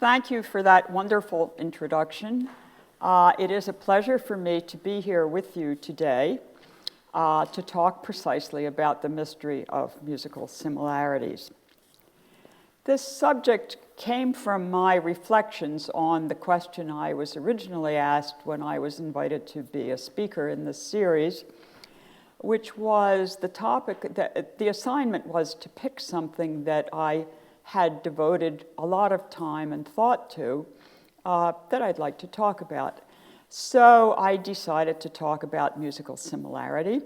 thank you for that wonderful introduction. It is a pleasure for me to be here with you today to talk precisely about the mystery of musical similarities. This subject came from my reflections on the question I was originally asked when I was invited to be a speaker in this series, which was the topic that the assignment was to pick something that I had devoted a lot of time and thought to that I'd like to talk about. So I decided to talk about musical similarity.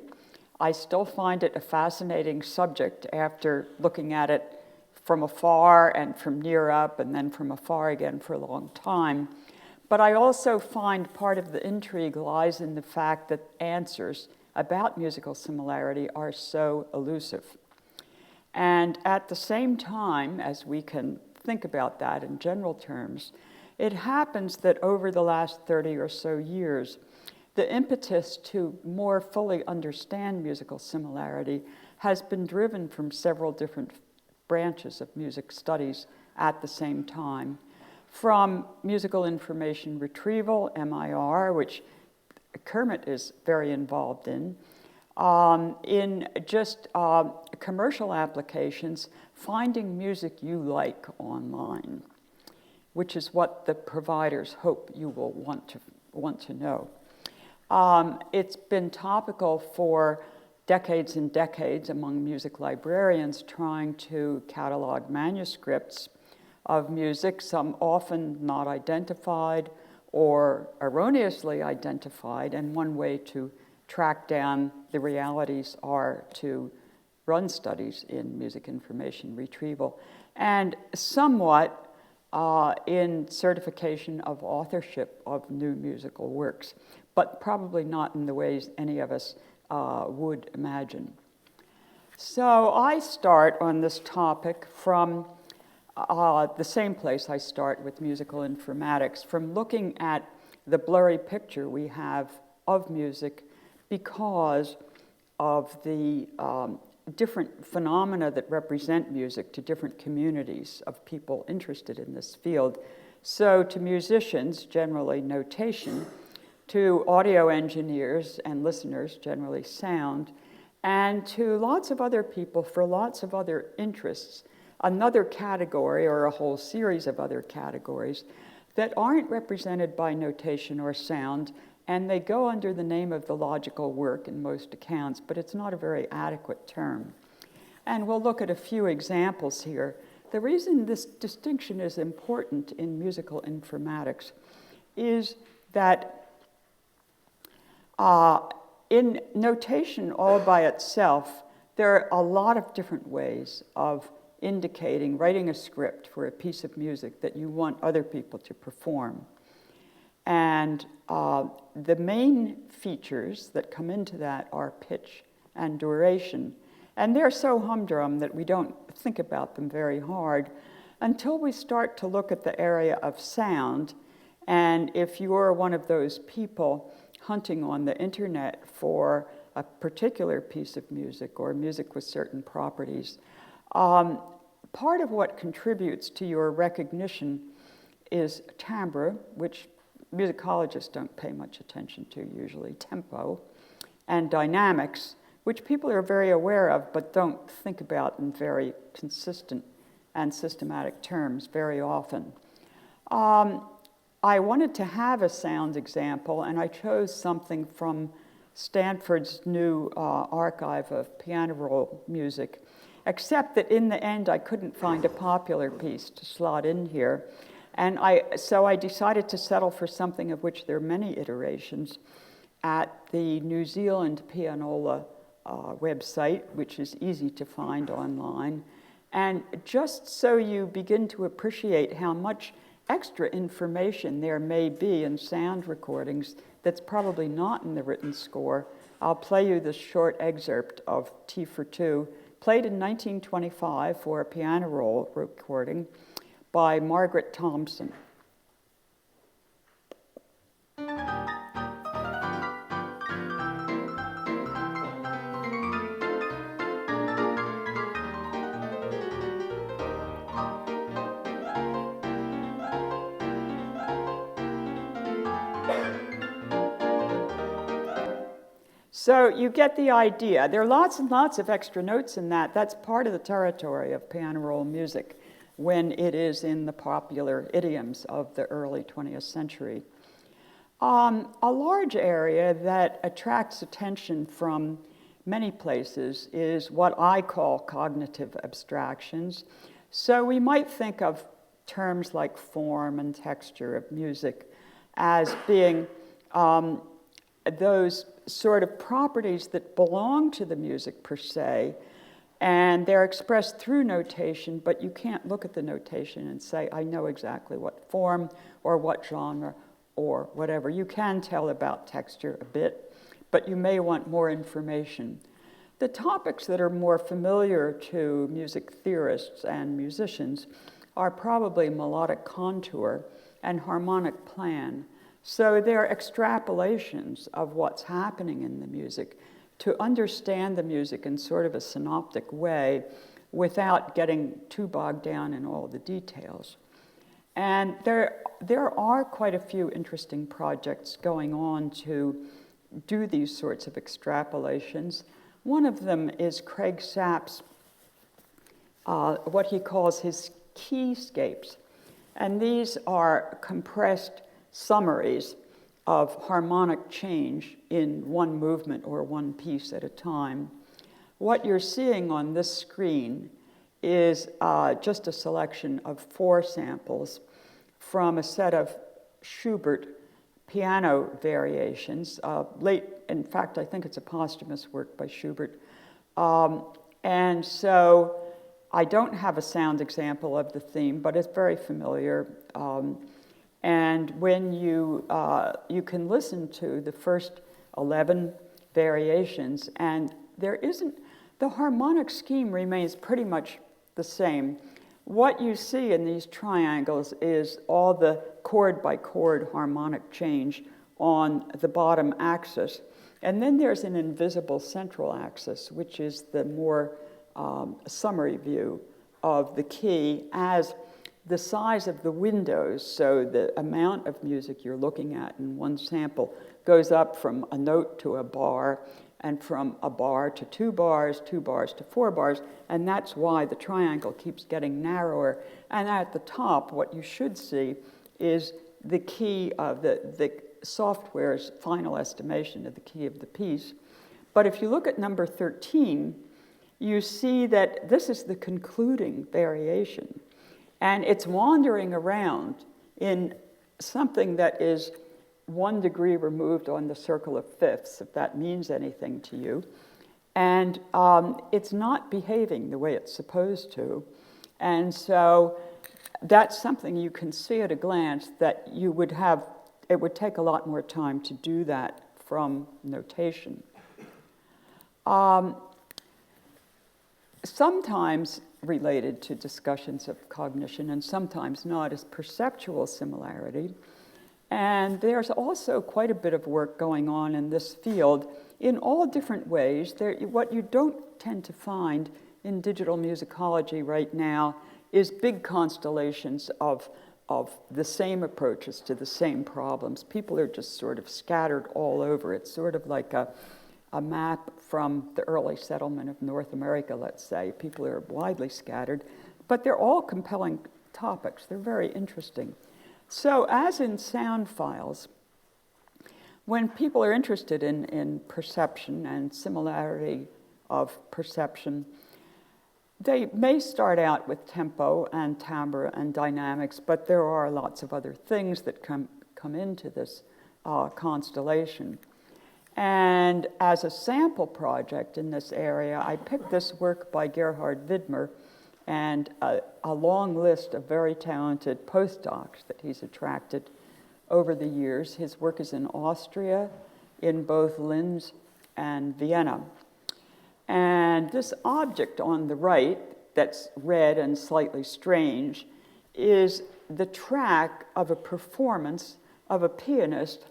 I still find it a fascinating subject after looking at it from afar and from near up and then from afar again for a long time. But I also find part of the intrigue lies in the fact that answers about musical similarity are so elusive. And at the same time, as we can think about that in general terms, it happens that over the last 30 or so years, the impetus to more fully understand musical similarity has been driven from several different branches of music studies at the same time. From musical information retrieval, MIR, which CIRMMT is very involved in just commercial applications, finding music you like online, which is what the providers hope you will want to know. It's been topical for decades and decades among music librarians trying to catalog manuscripts of music, some often not identified or erroneously identified, and one way to track down the realities are to run studies in music information retrieval, and somewhat in certification of authorship of new musical works, but probably not in the ways any of us would imagine. So I start on this topic from the same place I start with musical informatics, from looking at the blurry picture we have of music because of the different phenomena that represent music to different communities of people interested in this field. So to musicians, generally notation, to audio engineers and listeners, generally sound, and to lots of other people for lots of other interests, another category or a whole series of other categories that aren't represented by notation or sound, and they go under the name of the logical work in most accounts, but it's not a very adequate term. And we'll look at a few examples here. The reason this distinction is important in musical informatics is that in notation all by itself, there are a lot of different ways of indicating, writing a script for a piece of music that you want other people to perform. And the main features that come into that are pitch and duration. And they're so humdrum that we don't think about them very hard until we start to look at the area of sound. And if you're one of those people hunting on the internet for a particular piece of music or music with certain properties, part of what contributes to your recognition is timbre, which musicologists don't pay much attention to usually, tempo, and dynamics, which people are very aware of but don't think about in very consistent and systematic terms very often. I wanted to have a sound example, and I chose something from Stanford's new archive of piano roll music, except that in the end I couldn't find a popular piece to slot in here. And so I decided to settle for something of which there are many iterations at the New Zealand pianola website, which is easy to find online. And just so you begin to appreciate how much extra information there may be in sound recordings that's probably not in the written score, I'll play you this short excerpt of T for Two, played in 1925 for a piano roll recording by Margaret Thompson. So you get the idea. There are lots and lots of extra notes in that. That's part of the territory of piano roll music when it is in the popular idioms of the early 20th century. A large area that attracts attention from many places is what I call cognitive abstractions. So we might think of terms like form and texture of music as being those sort of properties that belong to the music per se, and they're expressed through notation, but you can't look at the notation and say, I know exactly what form or what genre or whatever. You can tell about texture a bit, but you may want more information. The topics that are more familiar to music theorists and musicians are probably melodic contour and harmonic plan. So they're extrapolations of what's happening in the music to understand the music in sort of a synoptic way without getting too bogged down in all the details. And there are quite a few interesting projects going on to do these sorts of extrapolations. One of them is Craig Sapp's, what he calls his keyscapes. And these are compressed summaries of harmonic change in one movement or one piece at a time. What you're seeing on this screen is just a selection of 4 samples from a set of Schubert piano variations, in fact, I think it's a posthumous work by Schubert. And so I don't have a sound example of the theme, but it's very familiar. And when you can listen to the first 11 variations, and the harmonic scheme remains pretty much the same. What you see in these triangles is all the chord by chord harmonic change on the bottom axis. And then there's an invisible central axis, which is the more summary view of the key as the size of the windows, so the amount of music you're looking at in one sample goes up from a note to a bar, and from a bar to 2 bars, 2 bars to 4 bars, and that's why the triangle keeps getting narrower. And at the top, what you should see is the key of the software's final estimation of the key of the piece. But if you look at number 13, you see that this is the concluding variation. And it's wandering around in something that is 1 degree removed on the circle of fifths, if that means anything to you. And it's not behaving the way it's supposed to. And so that's something you can see at a glance that it would take a lot more time to do that from notation. Sometimes related to discussions of cognition and sometimes not is perceptual similarity. And there's also quite a bit of work going on in this field in all different ways. What you don't tend to find in digital musicology right now is big constellations of the same approaches to the same problems. People are just sort of scattered all over. It's sort of like a map from the early settlement of North America, let's say. People are widely scattered, but they're all compelling topics. They're very interesting. So as in sound files, when people are interested in perception and similarity of perception, they may start out with tempo and timbre and dynamics, but there are lots of other things that come into this constellation. And as a sample project in this area, I picked this work by Gerhard Widmer and a long list of very talented postdocs that he's attracted over the years. His work is in Austria, in both Linz and Vienna. And this object on the right, that's red and slightly strange, is the track of a performance of a pianist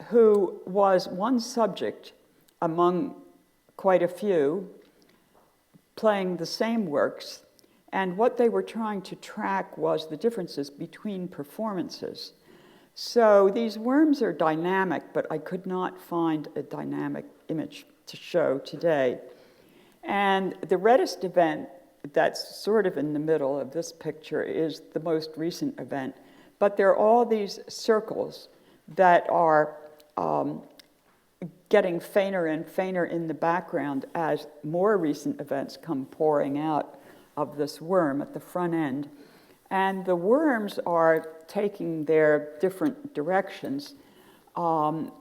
who was one subject among quite a few, playing the same works, and what they were trying to track was the differences between performances. So these worms are dynamic, but I could not find a dynamic image to show today. And the reddest event that's sort of in the middle of this picture is the most recent event. But there are all these circles that are getting fainter and fainter in the background as more recent events come pouring out of this worm at the front end. And the worms are taking their different directions from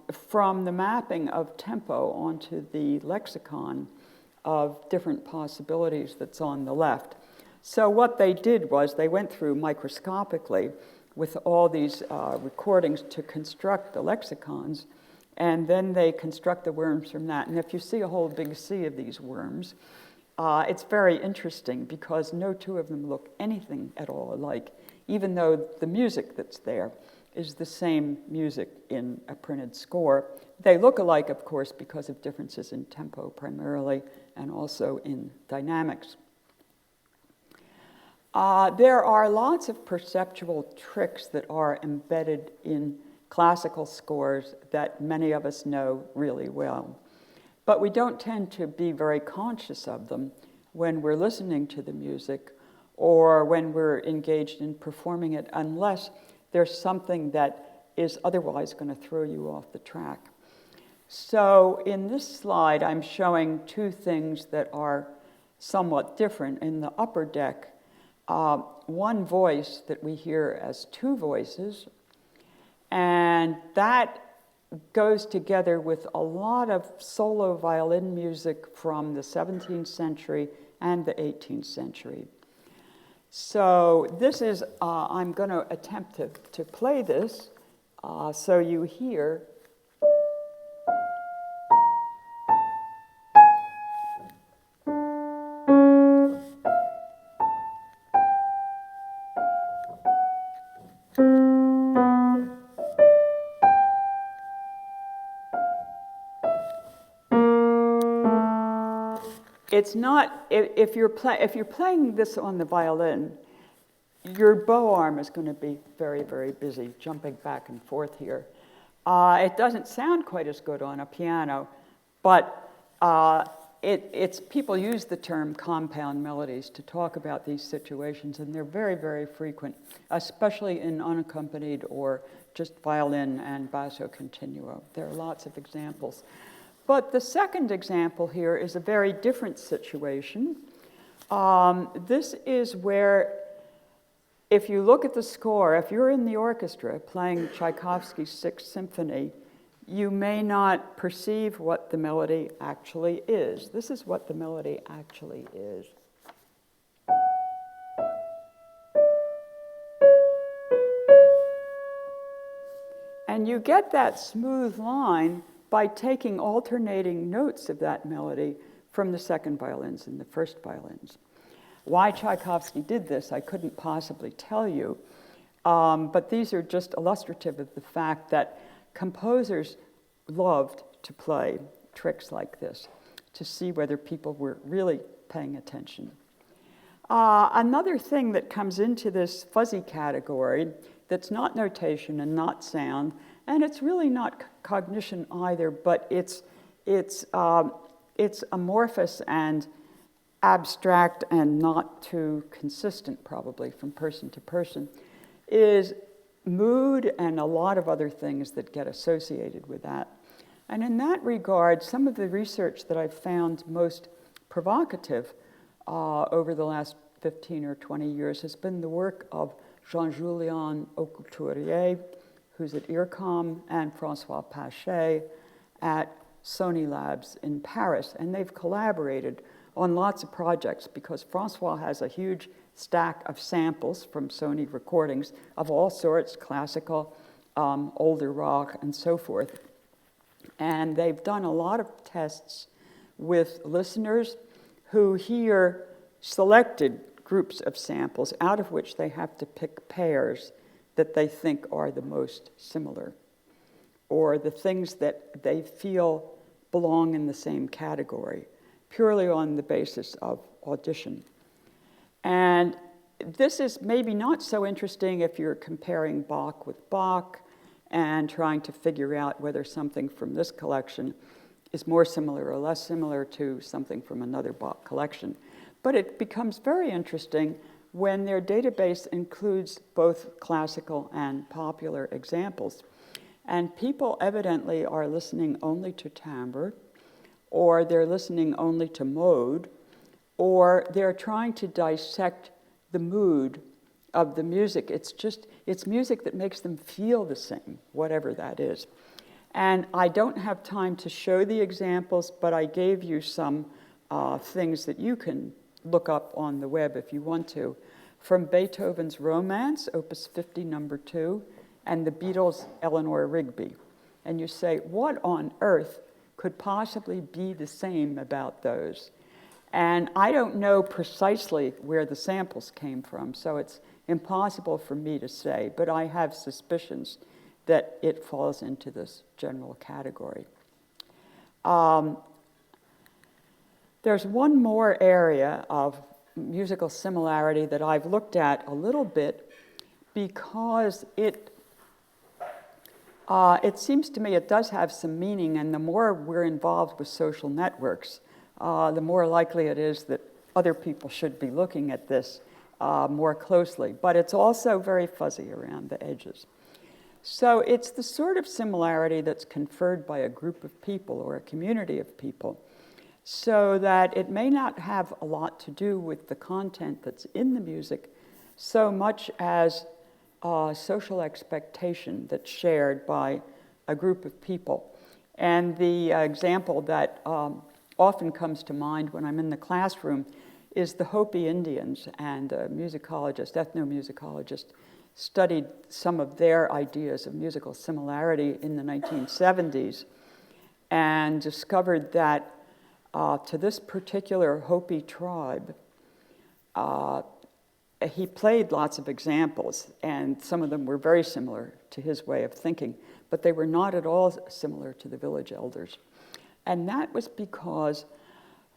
the mapping of tempo onto the lexicon of different possibilities that's on the left. So what they did was they went through microscopically with all these recordings to construct the lexicons, and then they construct the worms from that. And if you see a whole big sea of these worms, it's very interesting because no two of them look anything at all alike, even though the music that's there is the same music in a printed score. They look alike, of course, because of differences in tempo primarily and also in dynamics. There are lots of perceptual tricks that are embedded in classical scores that many of us know really well. But we don't tend to be very conscious of them when we're listening to the music or when we're engaged in performing it, unless there's something that is otherwise going to throw you off the track. So in this slide, I'm showing two things that are somewhat different. In the upper deck, one voice that we hear as two voices, and that goes together with a lot of solo violin music from the 17th century and the 18th century. So this is, I'm going to attempt to play this so you hear. It's not, if you're playing this on the violin, your bow arm is going to be very, very busy jumping back and forth here. It doesn't sound quite as good on a piano, but people use the term compound melodies to talk about these situations, and they're very, very frequent, especially in unaccompanied or just violin and basso continuo. There are lots of examples. But the second example here is a very different situation. This is where, if you look at the score, if you're in the orchestra playing Tchaikovsky's Sixth Symphony, you may not perceive what the melody actually is. This is what the melody actually is. And you get that smooth line by taking alternating notes of that melody from the second violins and the first violins. Why Tchaikovsky did this, I couldn't possibly tell you, but these are just illustrative of the fact that composers loved to play tricks like this to see whether people were really paying attention. Another thing that comes into this fuzzy category that's not notation and not sound, and it's really not cognition either, but it's amorphous and abstract and not too consistent probably from person to person, is mood and a lot of other things that get associated with that. And in that regard, some of the research that I've found most provocative over the last 15 or 20 years has been the work of Jean-Julien Aucouturier, who's at IRCAM, and François Pachet at Sony Labs in Paris. And they've collaborated on lots of projects because François has a huge stack of samples from Sony recordings of all sorts, classical, older rock, and so forth. And they've done a lot of tests with listeners who hear selected groups of samples out of which they have to pick pairs that they think are the most similar, or the things that they feel belong in the same category, purely on the basis of audition. And this is maybe not so interesting if you're comparing Bach with Bach, and trying to figure out whether something from this collection is more similar or less similar to something from another collection. But it becomes very interesting when their database includes both classical and popular examples. And people evidently are listening only to timbre, or they're listening only to mode, or they're trying to dissect the mood of the music. It's music that makes them feel the same, whatever that is. And I don't have time to show the examples, but I gave you some things that you can look up on the web if you want to. From Beethoven's Romance, Opus 50, number 2, and the Beatles' Eleanor Rigby. And you say, what on earth could possibly be the same about those? And I don't know precisely where the samples came from, so it's impossible for me to say, but I have suspicions that it falls into this general category. There's one more area of musical similarity that I've looked at a little bit because it seems to me it does have some meaning, and the more we're involved with social networks, the more likely it is that other people should be looking at this more closely. But it's also very fuzzy around the edges. So it's the sort of similarity that's conferred by a group of people or a community of people, so that it may not have a lot to do with the content that's in the music so much as social expectation that's shared by a group of people. And the example that often comes to mind when I'm in the classroom is the Hopi Indians, and a musicologist, ethnomusicologist, studied some of their ideas of musical similarity in the 1970s and discovered that to this particular Hopi tribe, he played lots of examples, and some of them were very similar to his way of thinking, but they were not at all similar to the village elders. And that was because,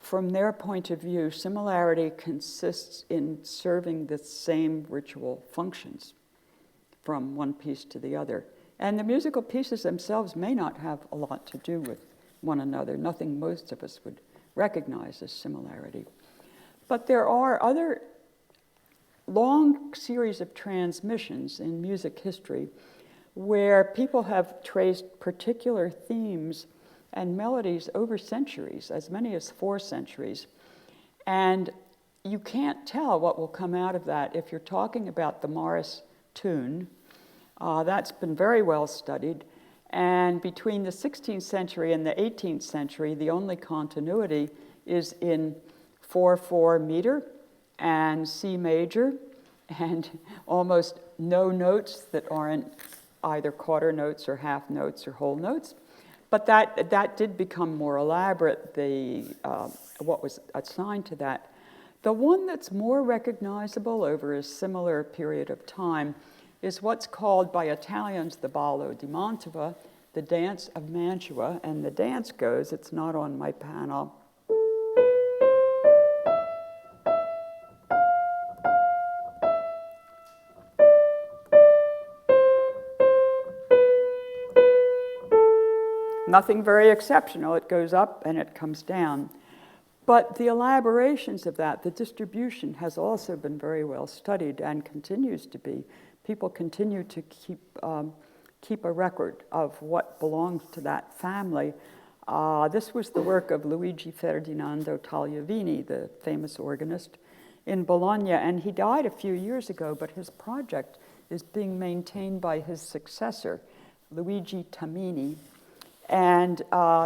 from their point of view, similarity consists in serving the same ritual functions from one piece to the other. And the musical pieces themselves may not have a lot to do with one another, nothing most of us would recognize as similarity. But there are other long series of transmissions in music history where people have traced particular themes and melodies over centuries, as many as 4 centuries. And you can't tell what will come out of that if you're talking about the Morris tune. That's been very well studied. And between the 16th century and the 18th century, the only continuity is in 4/4 meter and C major, and almost no notes that aren't either quarter notes or half notes or whole notes. But that did become more elaborate, what was assigned to that. The one that's more recognizable over a similar period of time is what's called by Italians the Ballo di Mantova, the dance of Mantua. And the dance goes, it's not on my panel. Nothing very exceptional. It goes up and it comes down. But the elaborations of that, the distribution, has also been very well studied and continues to be. People continue to keep a record of what belongs to that family. This was the work of Luigi Ferdinando Tagliavini, the famous organist in Bologna, and he died a few years ago, but his project is being maintained by his successor, Luigi Tamini. And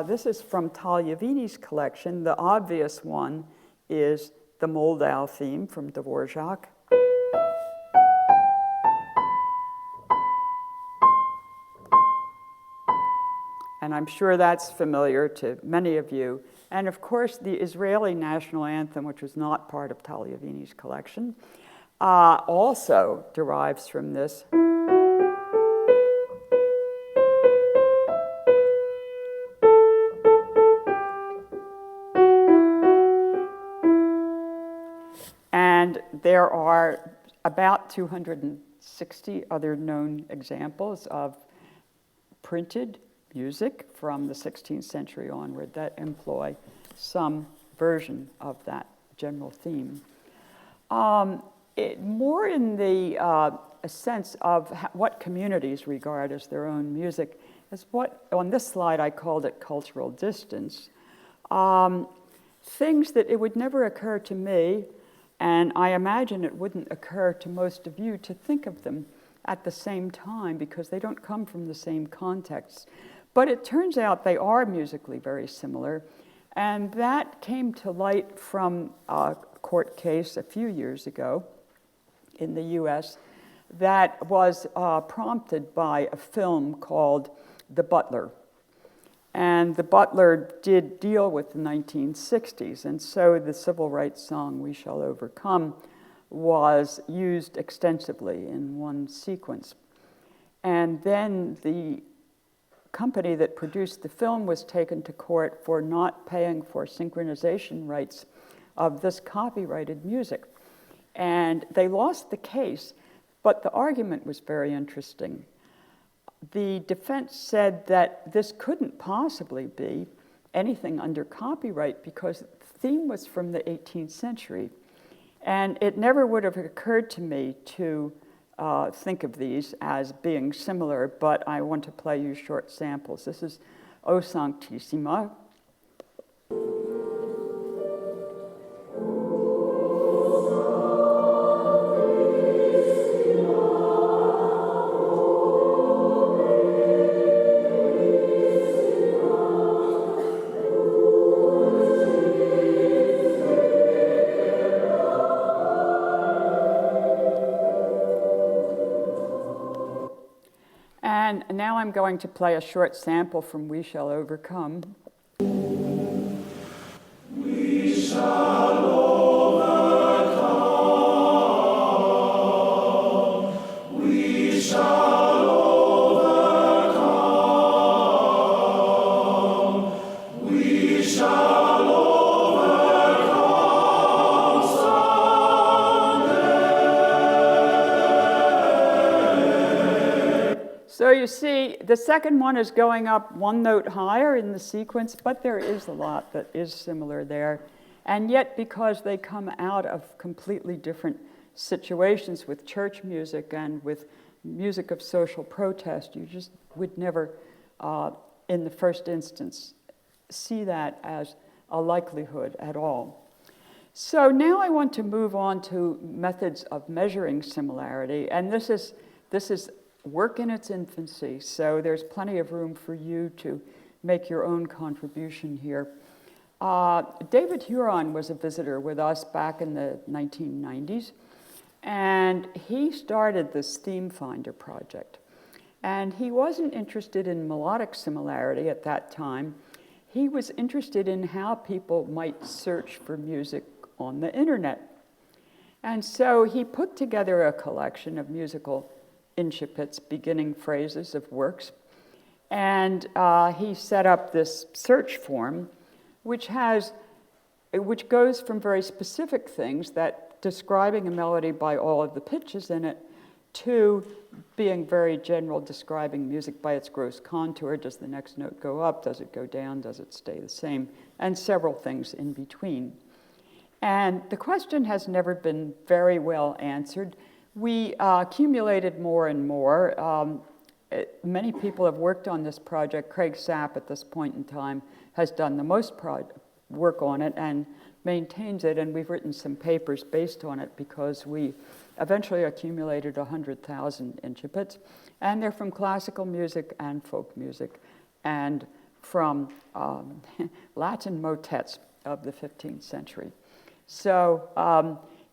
this is from Tagliavini's collection. The obvious one is the Moldau theme from Dvorak. And I'm sure that's familiar to many of you. And of course, the Israeli national anthem, which was not part of Tagliavini's collection, also derives from this. And there are about 260 other known examples of printed music from the 16th century onward that employ some version of that general theme. More in the a sense of what communities regard as their own music is what, on this slide I called it cultural distance. Things that it would never occur to me, and I imagine it wouldn't occur to most of you to think of them at the same time because they don't come from the same context. But it turns out they are musically very similar, and that came to light from a court case a few years ago in the US that was prompted by a film called The Butler. And The Butler did deal with the 1960s, and so the civil rights song, We Shall Overcome, was used extensively in one sequence. And then the company that produced the film was taken to court for not paying for synchronization rights of this copyrighted music. And they lost the case, but the argument was very interesting. The defense said that this couldn't possibly be anything under copyright because the theme was from the 18th century. And it never would have occurred to me to think of these as being similar, but I want to play you short samples. This is O Sanctissima. And now I'm going to play a short sample from We Shall Overcome. We shall overcome. We shall overcome. We shall overcome someday. So you see, the second one is going up one note higher in the sequence, but there is a lot that is similar there. And yet, because they come out of completely different situations with church music and with music of social protest, you just would never, in the first instance, see that as a likelihood at all. So now I want to move on to methods of measuring similarity, and this is work in its infancy, so there's plenty of room for you to make your own contribution here. David Huron was a visitor with us back in the 1990s, and he started this Theme Finder project. And he wasn't interested in melodic similarity at that time. He was interested in how people might search for music on the internet. And so he put together a collection of musical incipits, beginning phrases of works, and he set up this search form, which goes from very specific things, that describing a melody by all of the pitches in it, to being very general, describing music by its gross contour. Does the next note go up? Does it go down? Does it stay the same? And several things in between. And the question has never been very well answered. We accumulated more and more. Many people have worked on this project. Craig Sapp, at this point in time, has done the most work on it and maintains it, and we've written some papers based on it because we eventually accumulated 100,000 incipits, and they're from classical music and folk music, and from Latin motets of the 15th century. So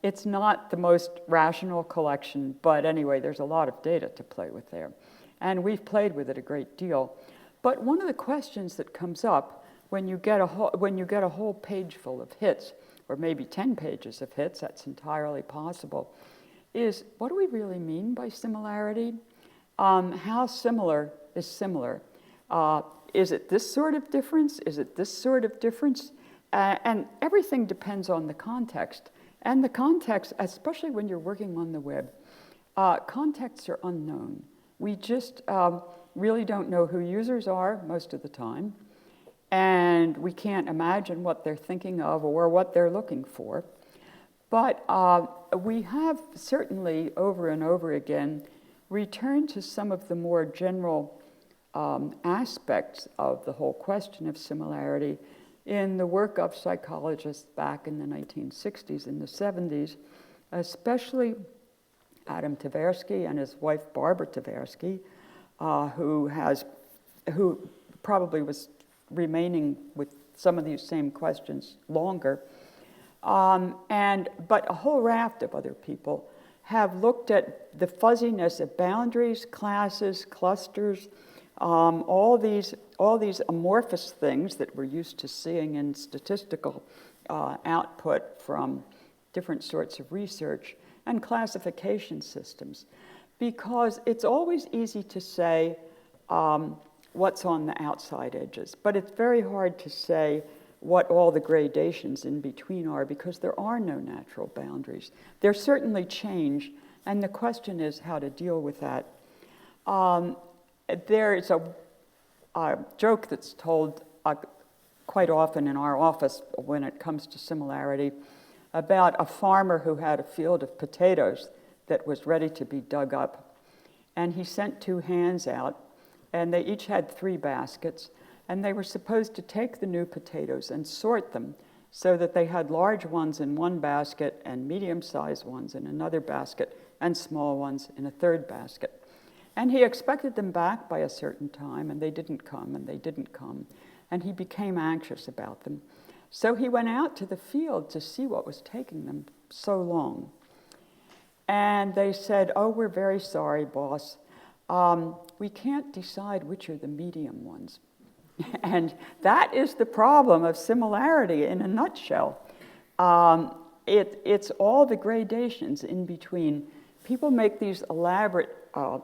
it's not the most rational collection, but anyway, there's a lot of data to play with there. And we've played with it a great deal. But one of the questions that comes up when you get a whole page full of hits, or maybe 10 pages of hits, that's entirely possible, is what do we really mean by similarity? How similar is similar? Is it this sort of difference? Is it this sort of difference? And everything depends on the context. And the context, especially when you're working on the web, contexts are unknown. We just, really don't know who users are most of the time, and we can't imagine what they're thinking of or what they're looking for. But we have certainly over and over again returned to some of the more general aspects of the whole question of similarity in the work of psychologists back in the 1960s and the 70s, especially Adam Tversky and his wife Barbara Tversky, who probably was remaining with some of these same questions longer. But a whole raft of other people have looked at the fuzziness of boundaries, classes, clusters, all these amorphous things that we're used to seeing in statistical output from different sorts of research, and classification systems. Because it's always easy to say what's on the outside edges, but it's very hard to say what all the gradations in between are, because there are no natural boundaries. They're certainly change, and the question is how to deal with that. There is a joke that's told quite often in our office when it comes to similarity about a farmer who had a field of potatoes that was ready to be dug up. And he sent two hands out, and they each had 3 baskets, and they were supposed to take the new potatoes and sort them so that they had large ones in one basket and medium-sized ones in another basket and small ones in a third basket. And he expected them back by a certain time, and they didn't come, and they didn't come, and he became anxious about them. So he went out to the field to see what was taking them so long. And they said, "Oh, we're very sorry, boss. We can't decide which are the medium ones." And that is the problem of similarity in a nutshell. It's all the gradations in between. People make these elaborate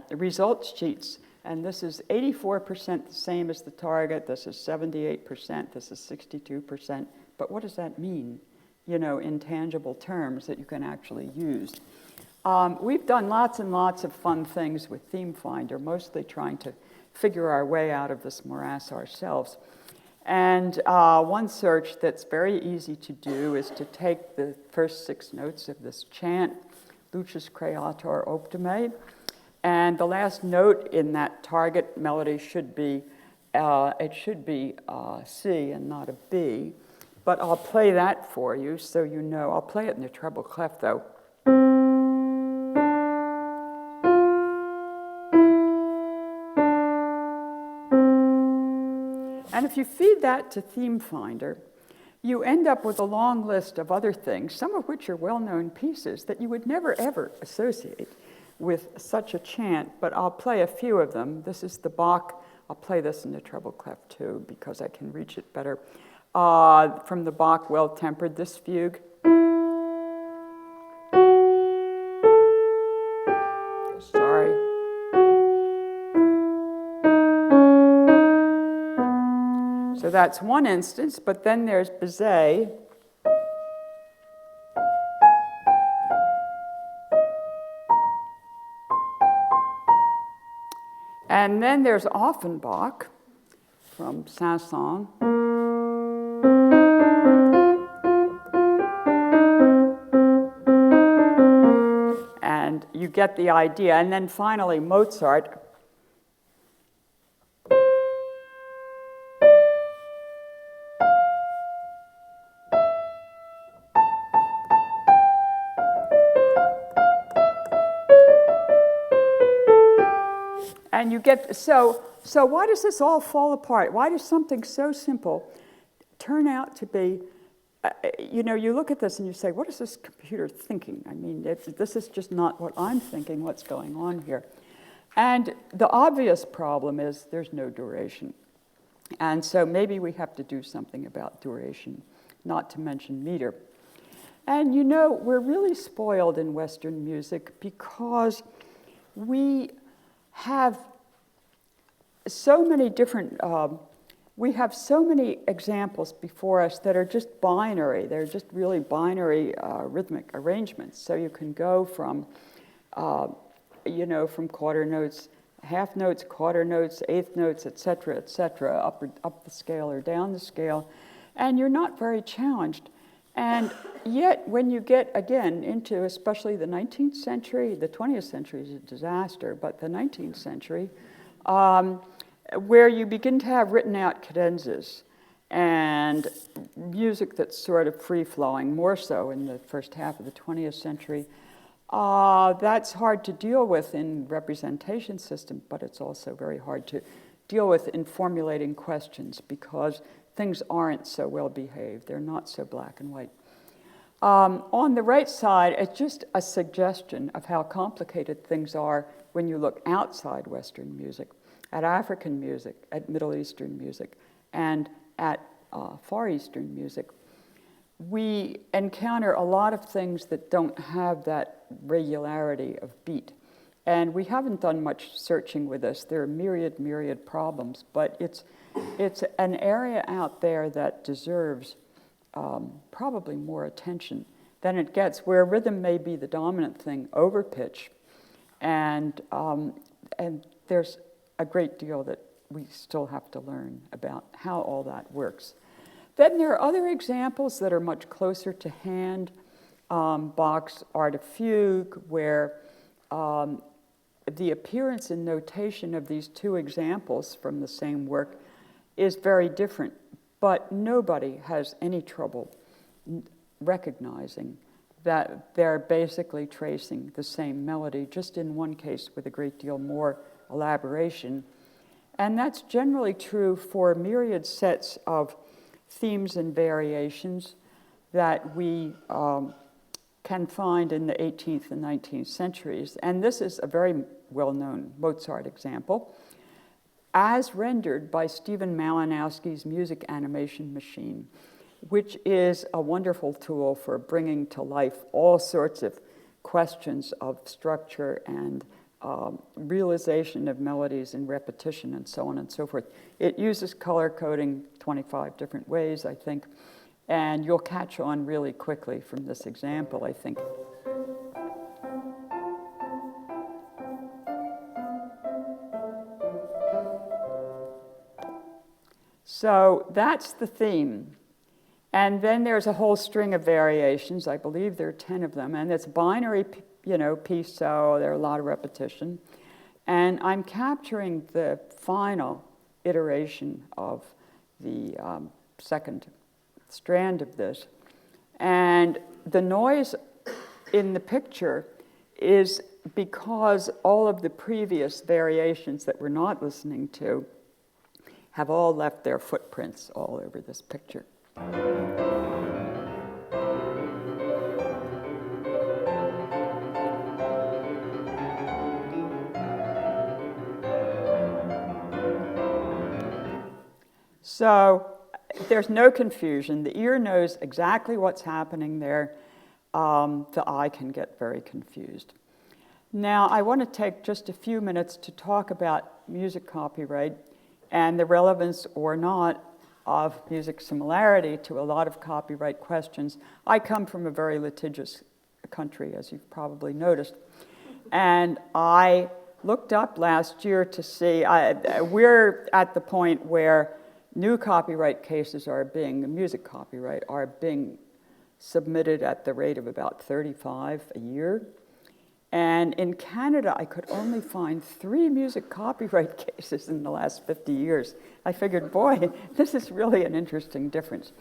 results sheets, and this is 84% the same as the target, this is 78%, this is 62%. But what does that mean, in tangible terms that you can actually use? We've done lots and lots of fun things with Theme Finder, mostly trying to figure our way out of this morass ourselves. And one search that's very easy to do is to take the first 6 notes of this chant, Lucis Creator Optime, and the last note in that target melody should be, C and not a B. But I'll play that for you so you know. I'll play it in the treble clef, though. And if you feed that to Theme Finder, you end up with a long list of other things, some of which are well-known pieces that you would never, ever associate with such a chant, but I'll play a few of them. This is the Bach. I'll play this in the treble clef, too, because I can reach it better. From the Bach Well-Tempered, this fugue. Sorry. So that's one instance, but then there's Bizet. And then there's Offenbach from Saint-Saëns. And you get the idea. And then finally, Mozart. And you get, so why does this all fall apart? Why does something so simple turn out to be, you look at this and you say, what is this computer thinking? I mean, this is just not what I'm thinking, what's going on here. And the obvious problem is there's no duration. And so maybe we have to do something about duration, not to mention meter. And we're really spoiled in Western music because we have so many different, we have so many examples before us that are just binary. They're just really binary rhythmic arrangements. So you can go from, from quarter notes half notes, quarter notes, eighth notes, etc., up the scale or down the scale, and you're not very challenged. And yet, when you get, again, into especially the 19th century, the 20th century is a disaster, but the 19th century, where you begin to have written out cadenzas and music that's sort of free-flowing, more so in the first half of the 20th century, that's hard to deal with in representation system, but it's also very hard to deal with in formulating questions because things aren't so well behaved. They're not so black and white. On the right side, it's just a suggestion of how complicated things are when you look outside Western music, at African music, at Middle Eastern music, and at Far Eastern music. We encounter a lot of things that don't have that regularity of beat. And we haven't done much searching with this. There are myriad problems, but it's an area out there that deserves probably more attention than it gets, where rhythm may be the dominant thing over pitch. And there's a great deal that we still have to learn about how all that works. Then there are other examples that are much closer to hand. Bach's Art of Fugue, where the appearance and notation of these two examples from the same work is very different, but nobody has any trouble recognizing that they're basically tracing the same melody, just in one case with a great deal more elaboration. And that's generally true for myriad sets of themes and variations that we can find in the 18th and 19th centuries. And this is a very well-known Mozart example, as rendered by Stephen Malinowski's music animation machine, which is a wonderful tool for bringing to life all sorts of questions of structure and realization of melodies and repetition and so on and so forth. It uses color coding 25 different ways, I think, and you'll catch on really quickly from this example, I think. So that's the theme. And then there's a whole string of variations. I believe there are 10 of them. And it's binary, piece, so there are a lot of repetition. And I'm capturing the final iteration of the second strand of this. And the noise in the picture is because all of the previous variations that we're not listening to have all left their footprints all over this picture. So there's no confusion. The ear knows exactly what's happening there. The eye can get very confused. Now, I want to take just a few minutes to talk about music copyright and the relevance or not of music similarity to a lot of copyright questions. I come from a very litigious country, as you've probably noticed. And I looked up last year to see, we're at the point where new copyright cases music copyright, are being submitted at the rate of about 35 a year. And in Canada, I could only find 3 music copyright cases in the last 50 years. I figured, boy, this is really an interesting difference.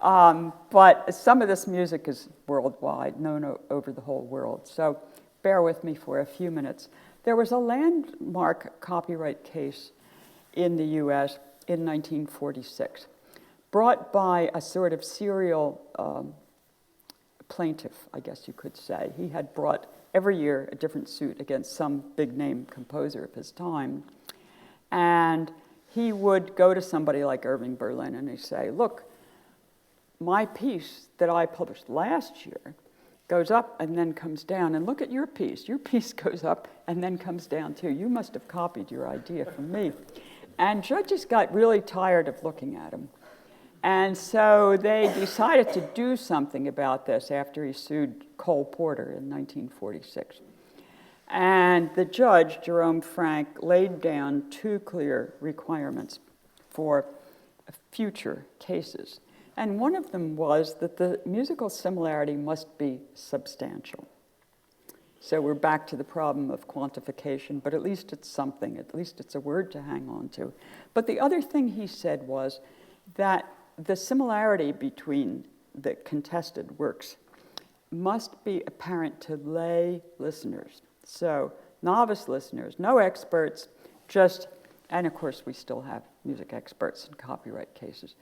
But some of this music is worldwide, known over the whole world. So bear with me for a few minutes. There was a landmark copyright case in the US in 1946, brought by a sort of serial plaintiff, I guess you could say. He had brought every year a different suit against some big-name composer of his time. And he would go to somebody like Irving Berlin and he'd say, look, my piece that I published last year goes up and then comes down, and look at your piece. Your piece goes up and then comes down too. You must have copied your idea from me. And judges got really tired of looking at him. And so they decided to do something about this after he sued Cole Porter in 1946. And the judge, Jerome Frank, laid down two clear requirements for future cases. And one of them was that the musical similarity must be substantial. So we're back to the problem of quantification, but at least it's something, at least it's a word to hang on to. But the other thing he said was that the similarity between the contested works must be apparent to lay listeners. So novice listeners, no experts, just, and of course we still have music experts in copyright cases.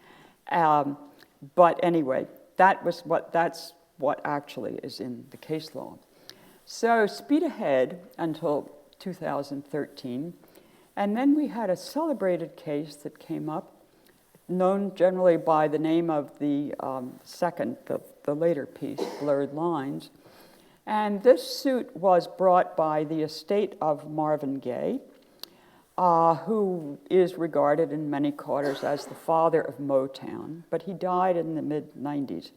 But anyway, that's what actually is in the case law. So speed ahead until 2013, and then we had a celebrated case that came up, known generally by the name of the the later piece, Blurred Lines. And this suit was brought by the estate of Marvin Gaye, who is regarded in many quarters as the father of Motown, but he died in the mid-90s.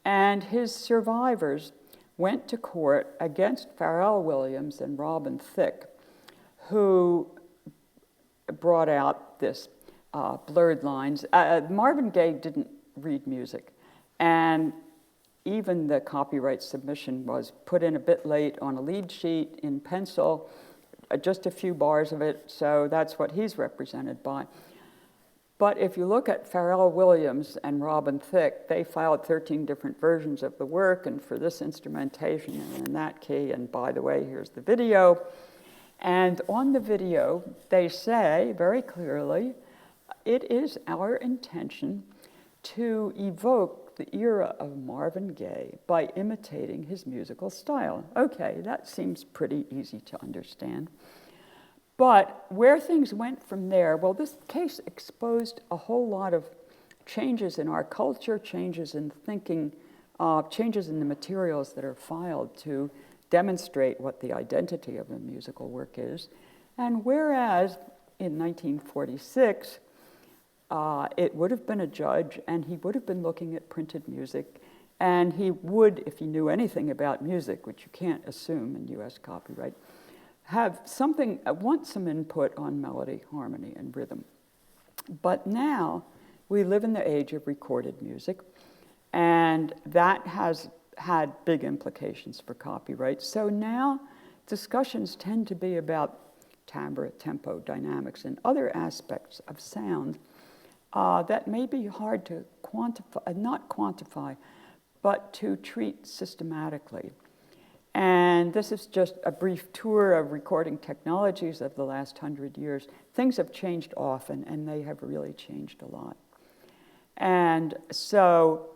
And his survivors went to court against Pharrell Williams and Robin Thicke, who brought out this Blurred Lines. Marvin Gaye didn't read music, and even the copyright submission was put in a bit late on a lead sheet in pencil, just a few bars of it, so that's what he's represented by. But if you look at Pharrell Williams and Robin Thicke, they filed 13 different versions of the work, and for this instrumentation and in that key, and by the way, here's the video. And on the video, they say very clearly, it is our intention to evoke the era of Marvin Gaye by imitating his musical style. Okay, that seems pretty easy to understand. But where things went from there, well, this case exposed a whole lot of changes in our culture, changes in thinking, changes in the materials that are filed to demonstrate what the identity of a musical work is. And whereas in 1946, it would have been a judge, and he would have been looking at printed music, and he would, if he knew anything about music, which you can't assume in US copyright, have something, want some input on melody, harmony, and rhythm. But now we live in the age of recorded music, and that has had big implications for copyright. So now discussions tend to be about timbre, tempo, dynamics, and other aspects of sound that may be hard to quantify, not quantify, but to treat systematically. And this is just a brief tour of recording technologies of the last 100 years. Things have changed often, and they have really changed a lot. And so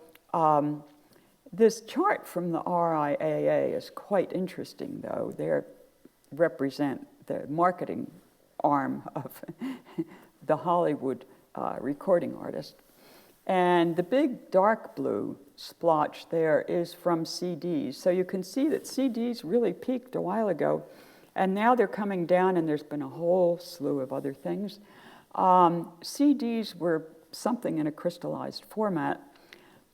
this chart from the RIAA is quite interesting, though. They represent the marketing arm of the Hollywood recording artist. And the big dark blue splotch there is from CDs. So you can see that CDs really peaked a while ago, and now they're coming down, and there's been a whole slew of other things. CDs were something in a crystallized format,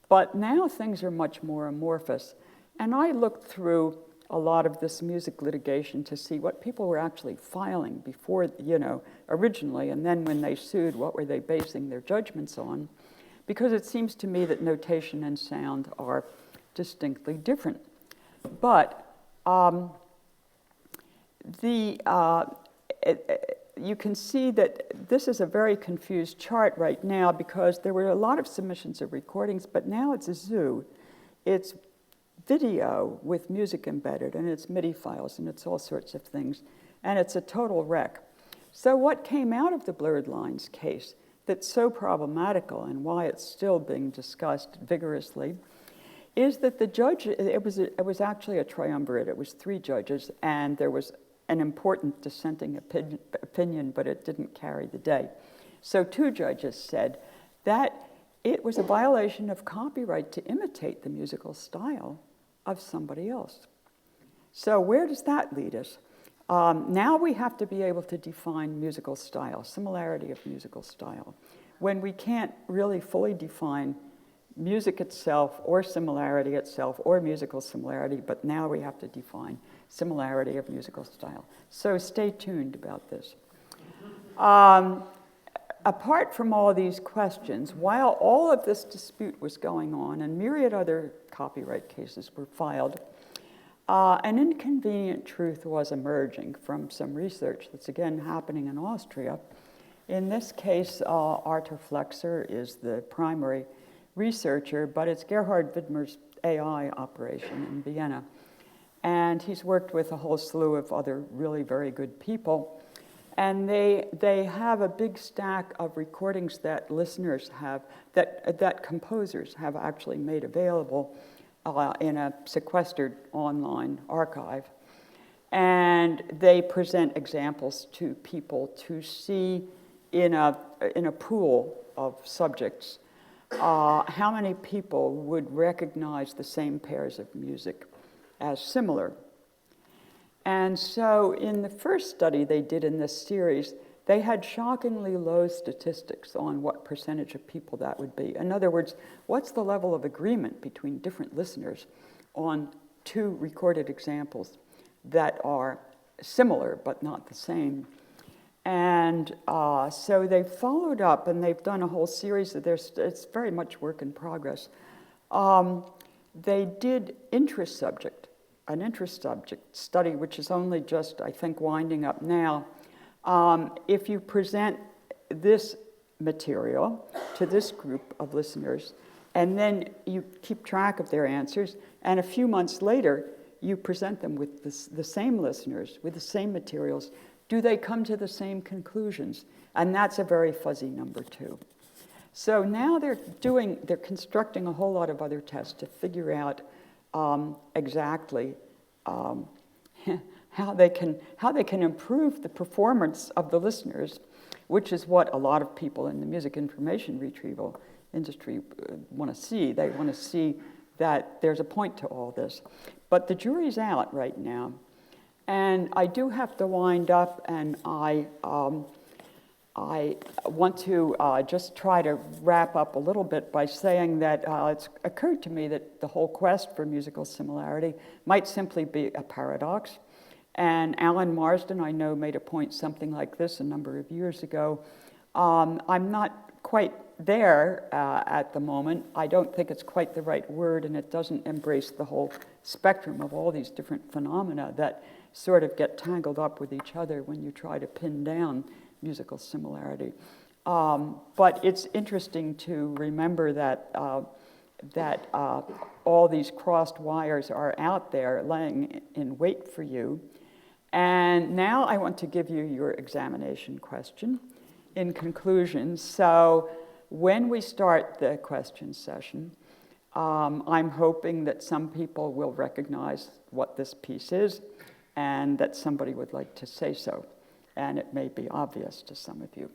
but now things are much more amorphous. And I looked through a lot of this music litigation to see what people were actually filing before, originally, and then when they sued, what were they basing their judgments on? Because it seems to me that notation and sound are distinctly different. But you can see that this is a very confused chart right now because there were a lot of submissions of recordings, but now it's a zoo. It's video with music embedded, and it's MIDI files, and it's all sorts of things, and it's a total wreck. So what came out of the Blurred Lines case that's so problematical and why it's still being discussed vigorously is that the judge, it was actually a triumvirate. It was 3 judges, and there was an important dissenting opinion, but it didn't carry the day. So 2 judges said that it was a violation of copyright to imitate the musical style of somebody else. So where does that lead us? Now we have to be able to define musical style, similarity of musical style, when we can't really fully define music itself or similarity itself or musical similarity, but now we have to define similarity of musical style. So stay tuned about this. Apart from all of these questions, while all of this dispute was going on and myriad other copyright cases were filed, an inconvenient truth was emerging from some research that's again happening in Austria. In this case, Arthur Flexer is the primary researcher, but it's Gerhard Widmer's AI operation in Vienna. And he's worked with a whole slew of other really very good people. And they have a big stack of recordings that listeners have, that composers have actually made available in a sequestered online archive. And they present examples to people to see in a pool of subjects how many people would recognize the same pairs of music as similar. And so in the first study they did in this series, they had shockingly low statistics on what percentage of people that would be. In other words, what's the level of agreement between different listeners on two recorded examples that are similar but not the same? And so they followed up, and they've done a whole series of this. It's very much work in progress. They did an interest subject study, which is only just, I think, winding up now. If you present this material to this group of listeners, and then you keep track of their answers, and a few months later, you present them with the same listeners, with the same materials, do they come to the same conclusions? And that's a very fuzzy number too. So now they're constructing a whole lot of other tests to figure out exactly how they can improve the performance of the listeners, which is what a lot of people in the music information retrieval industry want to see. They want to see that there's a point to all this. But the jury's out right now. And I do have to wind up, and I want to just try to wrap up a little bit by saying that it's occurred to me that the whole quest for musical similarity might simply be a paradox. And Alan Marsden, I know, made a point something like this a number of years ago. I'm not quite there at the moment. I don't think it's quite the right word, and it doesn't embrace the whole spectrum of all these different phenomena that sort of get tangled up with each other when you try to pin down musical similarity. But it's interesting to remember that all these crossed wires are out there laying in wait for you. And now I want to give you your examination question in conclusion. So when we start the question session, I'm hoping that some people will recognize what this piece is and that somebody would like to say so. And it may be obvious to some of you.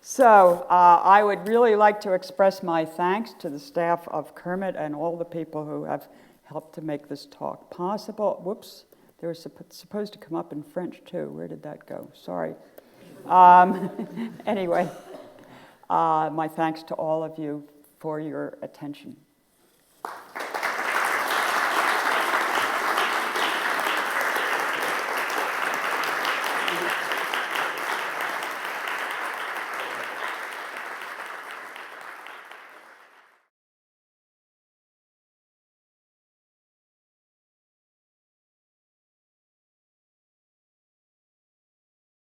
So I would really like to express my thanks to the staff of CIRMMT and all the people who have helped to make this talk possible. Whoops, they were supposed to come up in French too. Where did that go? Sorry. Anyway, my thanks to all of you for your attention.